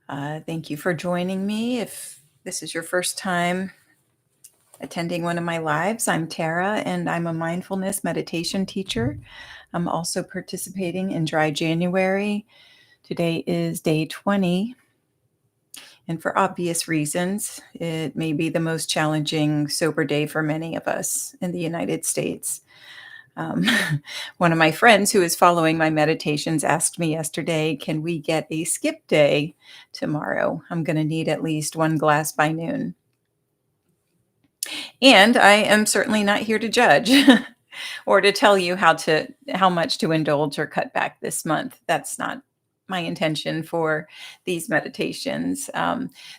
Thank you for joining me. If this is your first time attending one of my lives, I'm Tara and I'm a mindfulness meditation teacher. I'm also participating in Dry January. Today is day 20, and for obvious reasons, it may be the most challenging sober day for many of us in the United States. Um, One of my friends who is following my meditations asked me yesterday, can we get a skip day tomorrow? I'm going to need at least one glass by noon. And I am certainly not here to judge or to tell you how much to indulge or cut back this month. That's not my intention for these meditations.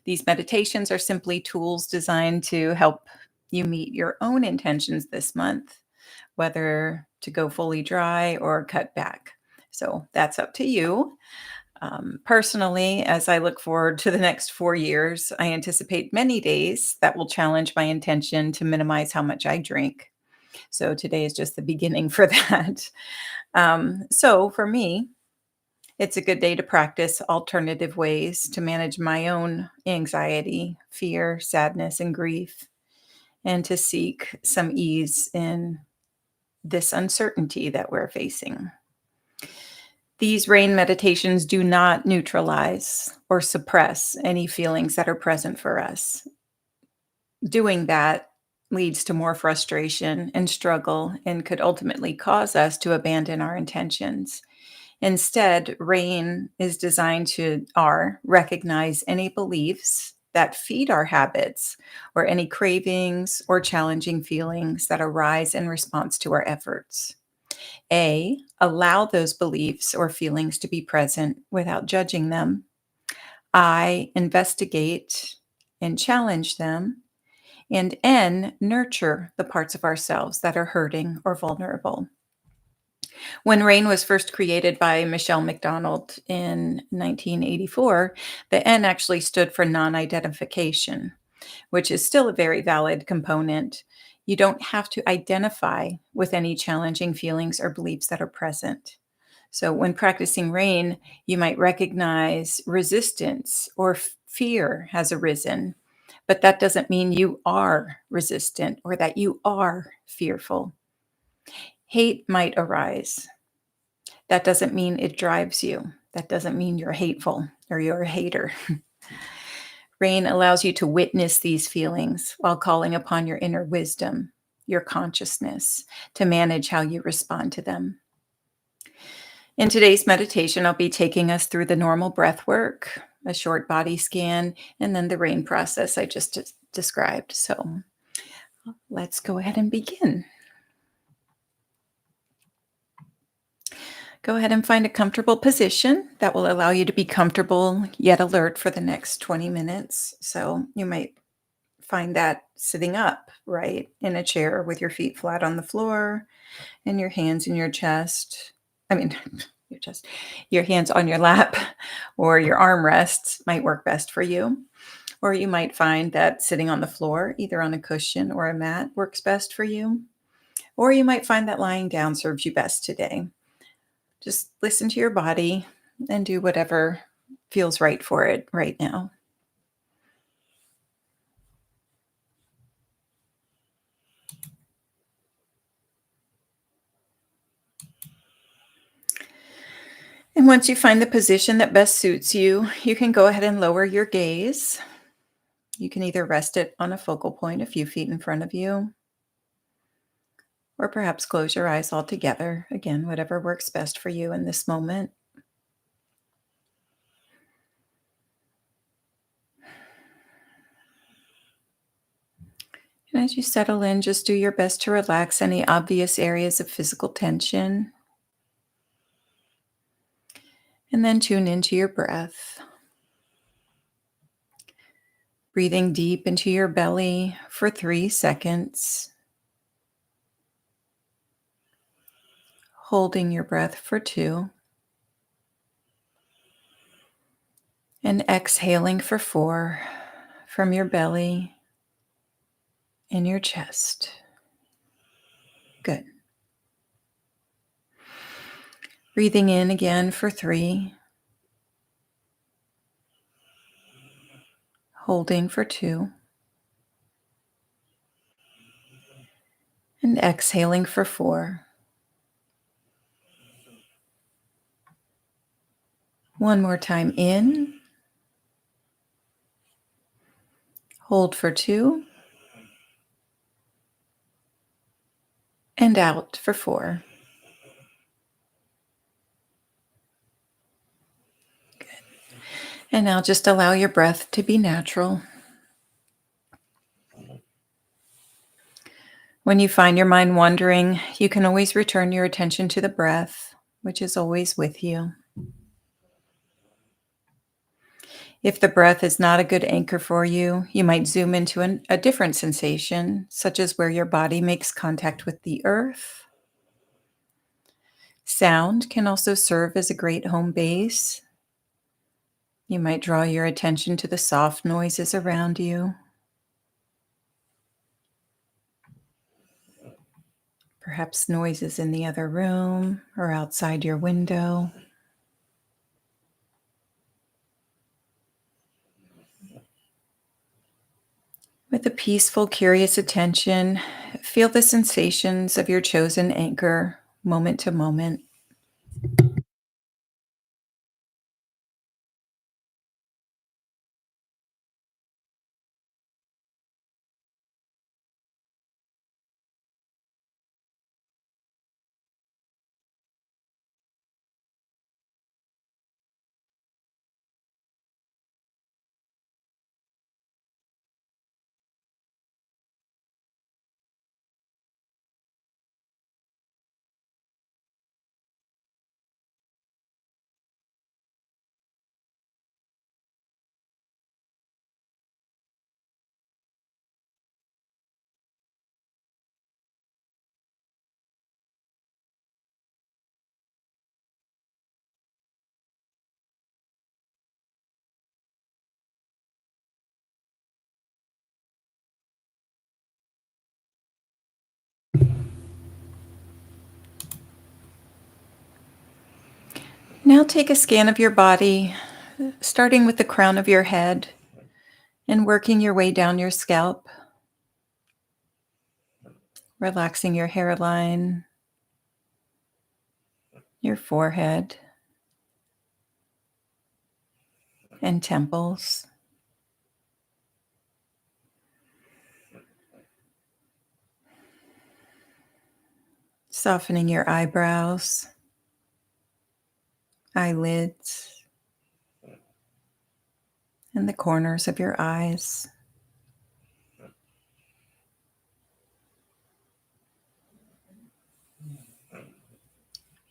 These meditations are simply tools designed to help you meet your own intentions this month, whether to go fully dry or cut back. So that's up to you. Personally, as I look forward to the next 4 years, I anticipate many days that will challenge my intention to minimize how much I drink. So today is just the beginning for that. So for me, it's a good day to practice alternative ways to manage my own anxiety, fear, sadness, and grief, and to seek some ease in this uncertainty that we're facing. These rain meditations do not neutralize or suppress any feelings that are present for us. Doing that leads to more frustration and struggle and could ultimately cause us to abandon our intentions. Instead, rain is designed to recognize any beliefs that feed our habits or any cravings or challenging feelings that arise in response to our efforts. Allow those beliefs or feelings to be present without judging them. Investigate and challenge them. And nurture the parts of ourselves that are hurting or vulnerable. When RAIN was first created by Michelle McDonald in 1984, the N actually stood for non-identification, which is still a very valid component. You don't have to identify with any challenging feelings or beliefs that are present. So when practicing RAIN, you might recognize resistance or fear has arisen, but that doesn't mean you are resistant or that you are fearful. Hate might arise. That doesn't mean it drives you. That doesn't mean you're hateful or you're a hater. RAIN allows you to witness these feelings while calling upon your inner wisdom, your consciousness, to manage how you respond to them. In today's meditation, I'll be taking us through the normal breath work, a short body scan, and then the RAIN process I just described. So let's go ahead and begin. Go ahead and find a comfortable position that will allow you to be comfortable yet alert for the next 20 minutes. So you might find that sitting up, right, in a chair with your feet flat on the floor and your hands in your chest. Your chest, your hands on your lap, or your armrests might work best for you. Or you might find that sitting on the floor, either on a cushion or a mat, works best for you. Or you might find that lying down serves you best today. Just listen to your body and do whatever feels right for it right now. And once you find the position that best suits you, you can go ahead and lower your gaze. You can either rest it on a focal point a few feet in front of you, or perhaps close your eyes altogether. Again, whatever works best for you in this moment. And as you settle in, just do your best to relax any obvious areas of physical tension. And then tune into your breath. Breathing deep into your belly for 3 seconds. Holding your breath for 2. And exhaling for 4 from your belly and your chest. Good. Breathing in again for 3. holding for 2, and exhaling for 4. One more time in, hold for 2, and out for 4. Good. And now just allow your breath to be natural. When you find your mind wandering, you can always return your attention to the breath, which is always with you. If the breath is not a good anchor for you, you might zoom into a different sensation, such as where your body makes contact with the earth. Sound can also serve as a great home base. You might draw your attention to the soft noises around you, perhaps noises in the other room or outside your window. With a peaceful, curious attention, feel the sensations of your chosen anchor moment to moment. Now take a scan of your body, starting with the crown of your head and working your way down your scalp, relaxing your hairline, your forehead, and temples. Softening your eyebrows, eyelids, and the corners of your eyes.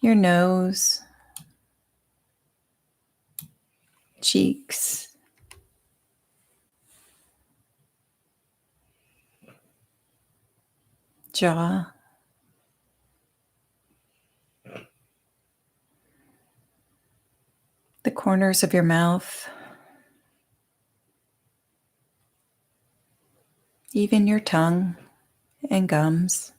Your nose, cheeks, jaw, the corners of your mouth, even your tongue and gums.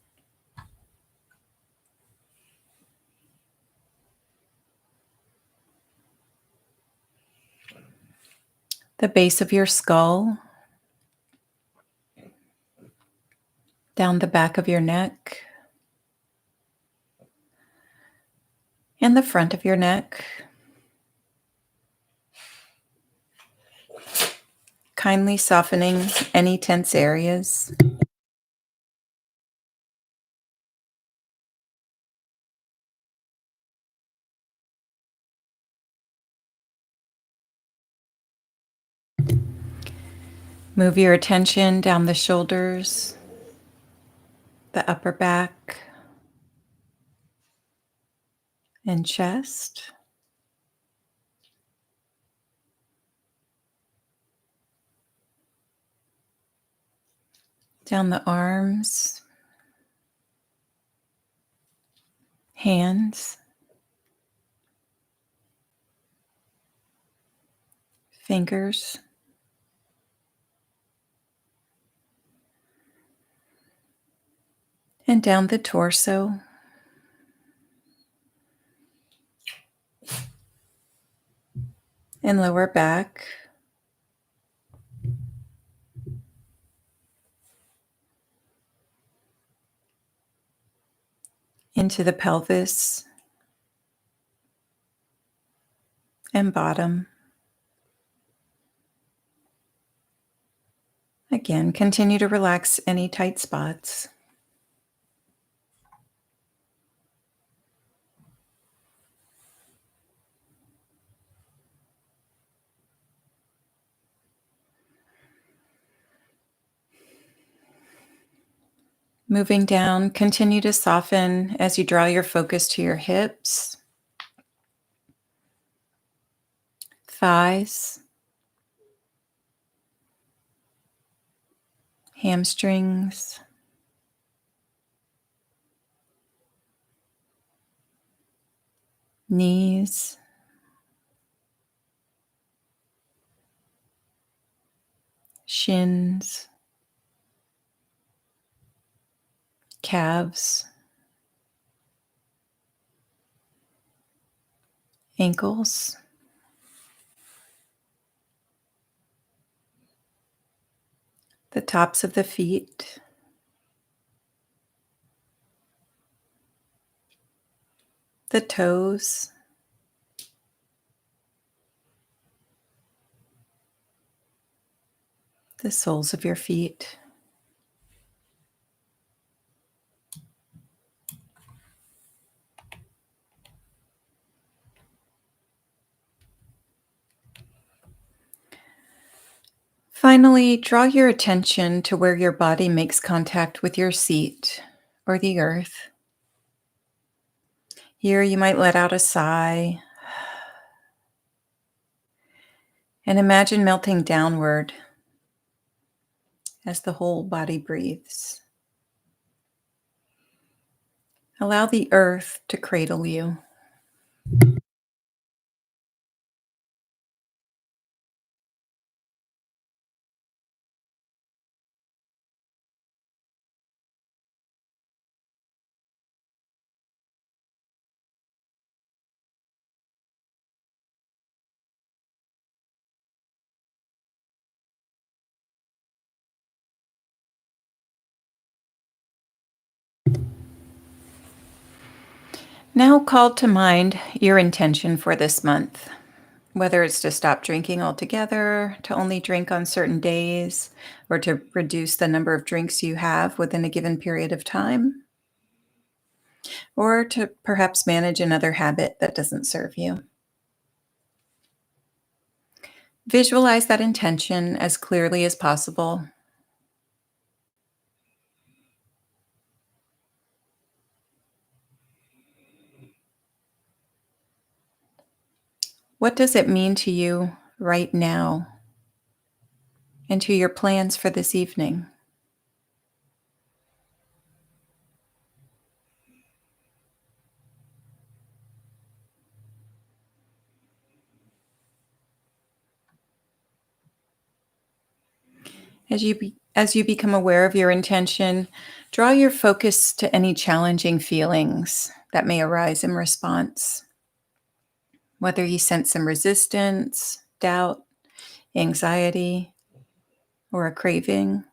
The base of your skull, down the back of your neck, and the front of your neck. Kindly softening any tense areas. Move your attention down the shoulders, the upper back, and chest. Down the arms, hands, fingers, and down the torso, and lower back, into the pelvis and bottom. Again, continue to relax any tight spots. Moving down, continue to soften as you draw your focus to your hips, thighs, hamstrings, knees, shins, calves, ankles, the tops of the feet, the toes, the soles of your feet. Finally, draw your attention to where your body makes contact with your seat or the earth. Here, you might let out a sigh and imagine melting downward as the whole body breathes. Allow the earth to cradle you. Now call to mind your intention for this month, whether it's to stop drinking altogether, to only drink on certain days, or to reduce the number of drinks you have within a given period of time, or to perhaps manage another habit that doesn't serve you. Visualize that intention as clearly as possible. What does it mean to you right now and to your plans for this evening? As you become aware of your intention, draw your focus to any challenging feelings that may arise in response. Whether you sense some resistance, doubt, anxiety, or a craving,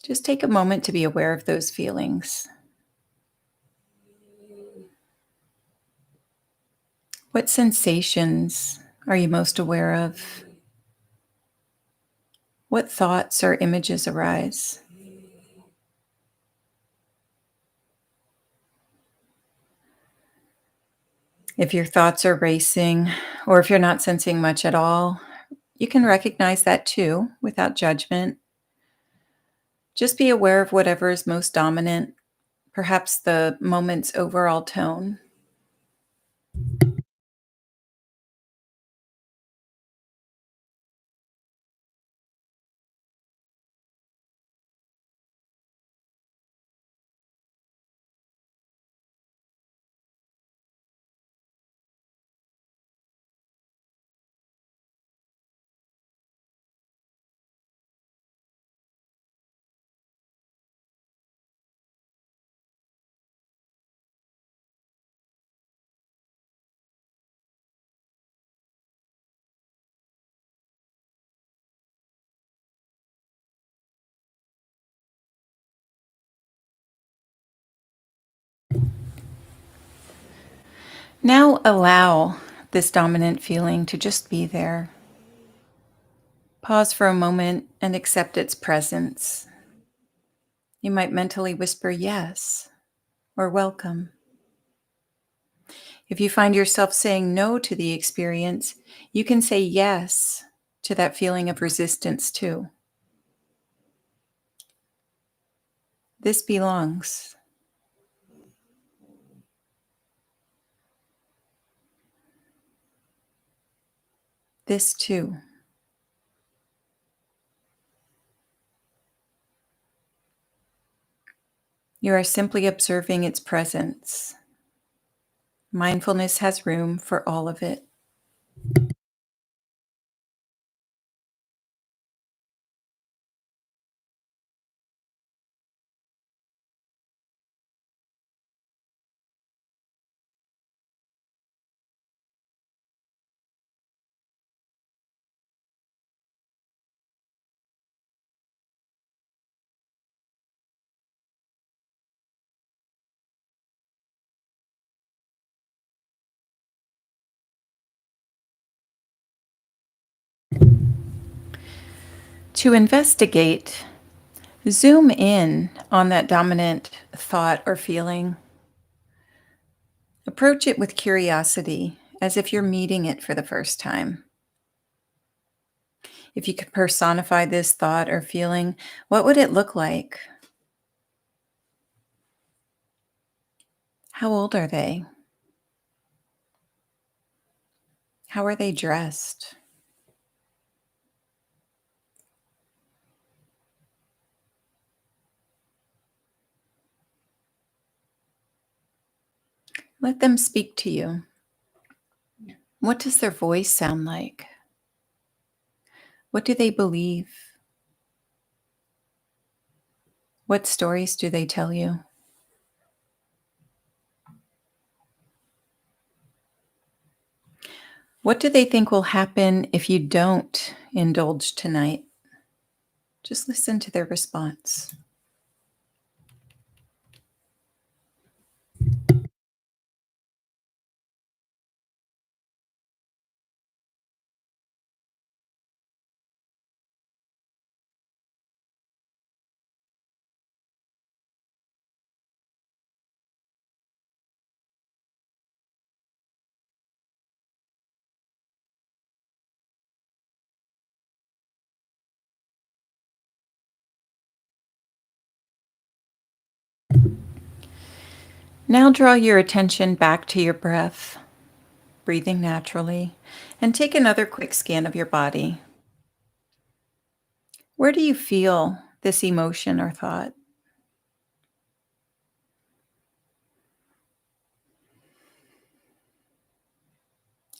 just take a moment to be aware of those feelings. What sensations are you most aware of? What thoughts or images arise? If your thoughts are racing, or if you're not sensing much at all, you can recognize that too without judgment. Just be aware of whatever is most dominant, perhaps the moment's overall tone. Now allow this dominant feeling to just be there. Pause for a moment and accept its presence. You might mentally whisper yes or welcome. If you find yourself saying no to the experience, you can say yes to that feeling of resistance too. This belongs. This too. You are simply observing its presence. Mindfulness has room for all of it. To investigate, zoom in on that dominant thought or feeling. Approach it with curiosity, as if you're meeting it for the first time. If you could personify this thought or feeling, what would it look like? How old are they? How are they dressed? Let them speak to you. What does their voice sound like? What do they believe? What stories do they tell you? What do they think will happen if you don't indulge tonight? Just listen to their response. Now draw your attention back to your breath, breathing naturally, and take another quick scan of your body. Where do you feel this emotion or thought?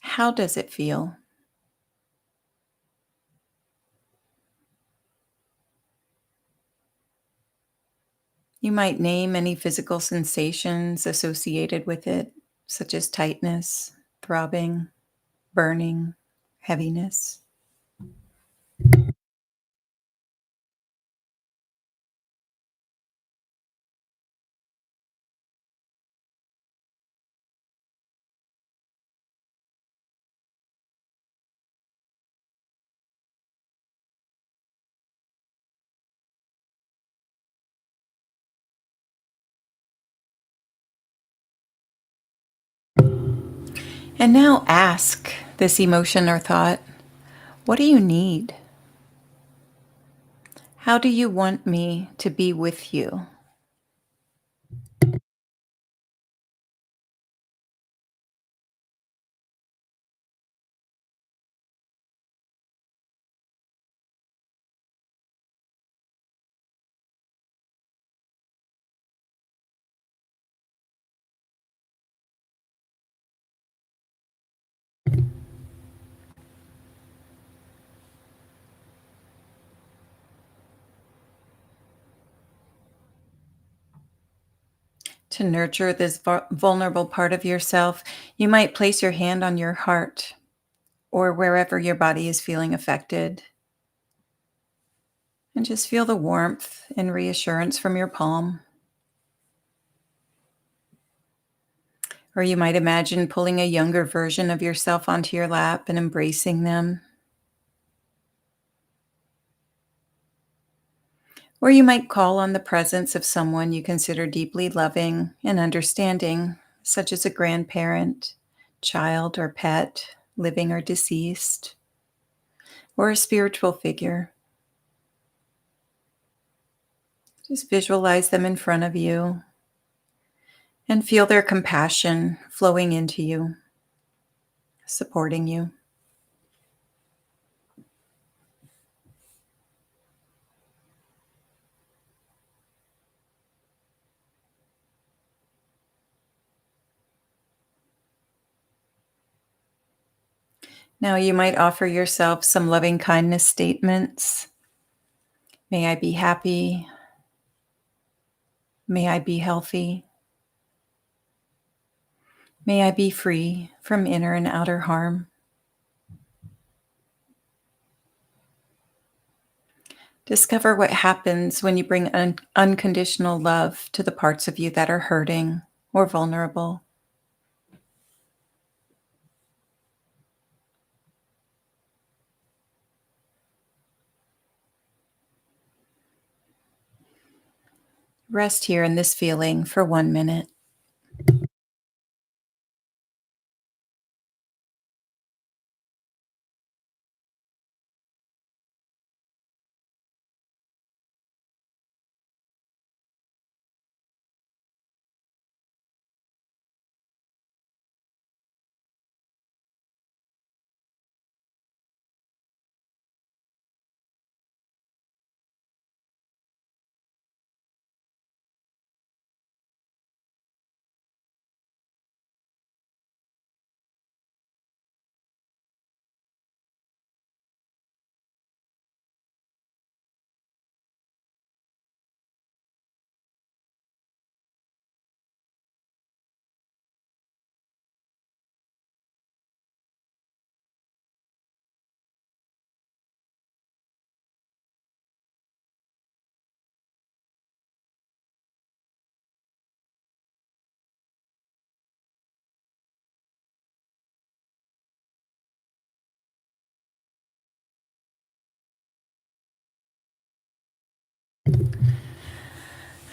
How does it feel? You might name any physical sensations associated with it, such as tightness, throbbing, burning, heaviness. And now ask this emotion or thought, what do you need? How do you want me to be with you? To nurture this vulnerable part of yourself, you might place your hand on your heart or wherever your body is feeling affected, and just feel the warmth and reassurance from your palm. Or you might imagine pulling a younger version of yourself onto your lap and embracing them. Or you might call on the presence of someone you consider deeply loving and understanding, such as a grandparent, child, or pet, living or deceased, or a spiritual figure. Just visualize them in front of you and feel their compassion flowing into you, supporting you. Now you might offer yourself some loving kindness statements. May I be happy. May I be healthy. May I be free from inner and outer harm. Discover what happens when you bring unconditional love to the parts of you that are hurting or vulnerable. Rest here in this feeling for 1 minute.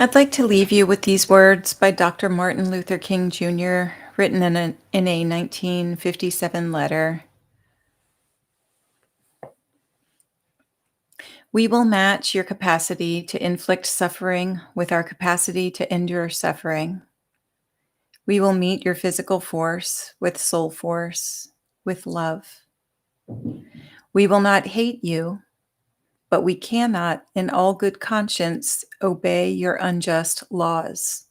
I'd like to leave you with these words by Dr. Martin Luther King Jr., written in a 1957 letter. We will match your capacity to inflict suffering with our capacity to endure suffering. We will meet your physical force with soul force, with love. We will not hate you, but we cannot, in all good conscience, obey your unjust laws.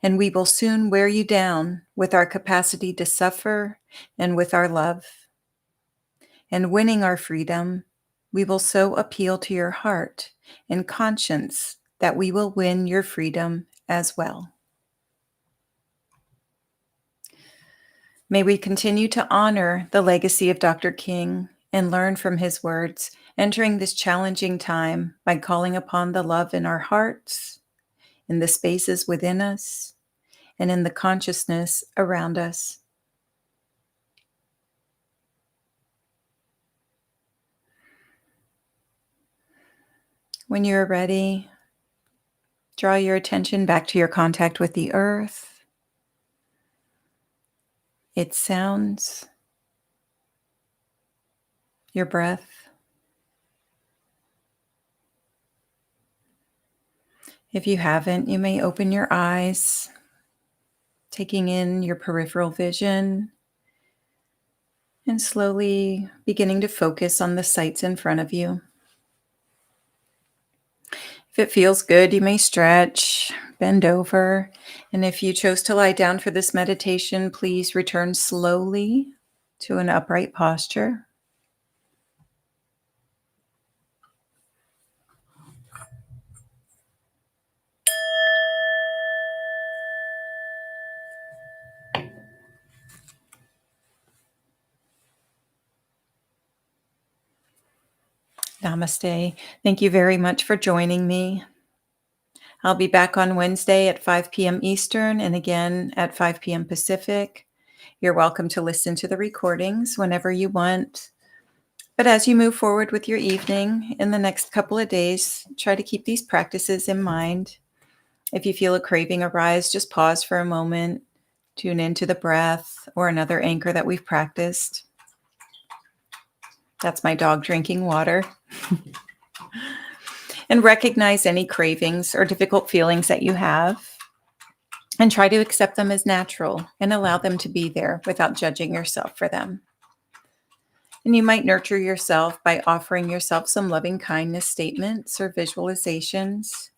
And we will soon wear you down with our capacity to suffer and with our love. And winning our freedom, we will so appeal to your heart and conscience that we will win your freedom as well. May we continue to honor the legacy of Dr. King and learn from his words, entering this challenging time by calling upon the love in our hearts, in the spaces within us, and in the consciousness around us. When you're ready, draw your attention back to your contact with the earth, its sounds, your breath. If you haven't, you may open your eyes, taking in your peripheral vision and slowly beginning to focus on the sights in front of you. If it feels good, you may stretch, bend over, and if you chose to lie down for this meditation, please return slowly to an upright posture. Namaste. Thank you very much for joining me. I'll be back on Wednesday at 5 p.m. Eastern and again at 5 p.m. Pacific. You're welcome to listen to the recordings whenever you want. But as you move forward with your evening in the next couple of days, try to keep these practices in mind. If you feel a craving arise, just pause for a moment, tune into the breath or another anchor that we've practiced. That's my dog drinking water. And recognize any cravings or difficult feelings that you have and try to accept them as natural and allow them to be there without judging yourself for them. And you might nurture yourself by offering yourself some loving kindness statements or visualizations.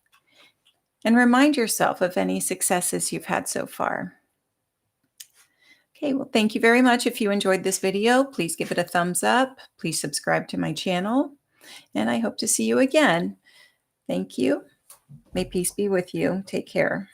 And remind yourself of any successes you've had so far. Okay, well, thank you very much. If you enjoyed this video, please give it a thumbs up. Please subscribe to my channel. And I hope to see you again. Thank you. May peace be with you. Take care.